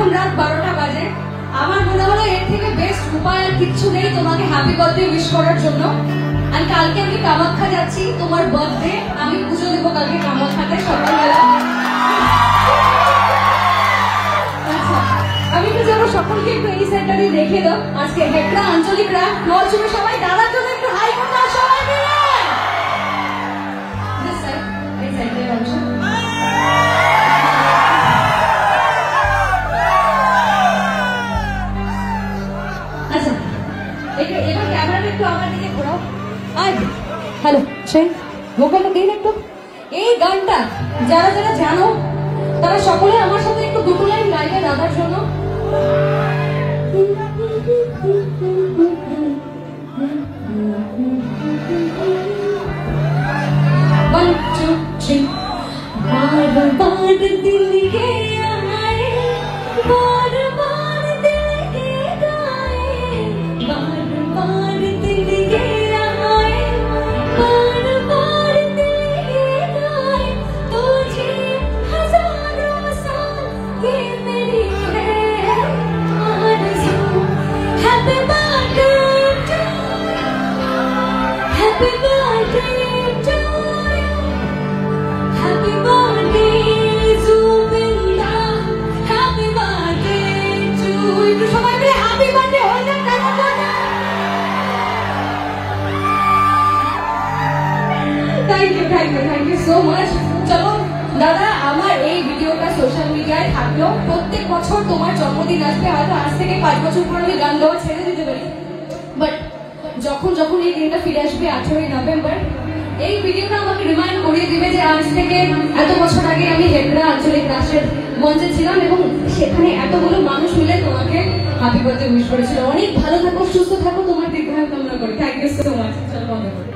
এখন রাত 12টা বাজে। আমার মনে হলো এর থেকে বেস্ট উপায় আর কিচ্ছু নেই তোমাকে হ্যাপি বার্থডে উইশ করার জন্য। আর কালকে আমি কামাখ্যা যাচ্ছি, তোমার বার্থডে আমি পুজো দেবো কালকে কামাখ্যাতে সকালবেলা। আচ্ছা, আমি তো যাবো, সকলকে একটু এই সেন্টারে দেখে দাও। আজকে হেকড়া আঞ্চলিকরা নরচুমে সবাই দাদার জন্য একটু হাই করতে সবাই মিলে। এই সাইডে বসো। আচ্ছা, এবার ক্যামেরাটা একটু আমার দিকে ঘোরাও। হ্যালো, সেই ভোকালটা দিন একটু। এই গানটা যারা যারা জানো তারা সকলে আমার সাথে একটু দুটো লাইন গাইবে দাদার জন্য। One, two, three. बार बार दिल के आए, बार बार दिल के गाए, बार बार दिल के आए, बार बार दिल के गाए, तुझे हजारों साल ये मेरी है आरज़ू। Happy birthday to you, happy birthday to you, happy birthday Zubinda, happy birthday to you. সবাই মিলে happy birthday হয়ে যাক দাদার জন্য। Thank you so much. চলো দাদা, আমার এই ভিডিওটা সোশ্যাল মিডিয়ায় থাকলো। প্রত্যেক বছর তোমার জন্মদিন আসবে, হয়তো আজ থেকে 5 বছর পর আমি গান গাওয়া ছেড়ে দিতে পারি, বাট যখন যখন এই দিনটা ফিরে আসবে 18ই নভেম্বর, এই ভিডিওটা আমাকে রিমাইন্ড করিয়ে দিবে যে আজ থেকে এত বছর আগে আমি হেকড়া আঞ্চলিক রাষ্ট্রের মঞ্চে ছিলাম এবং সেখানে এতগুলো মানুষ মিলে তোমাকে হ্যাপি বার্থডে উইশ করেছিল। অনেক ভালো থাকো, সুস্থ থাকো, তোমার দীর্ঘায়ু কামনা করি। Thank you so much. চলো বন্ধ করো।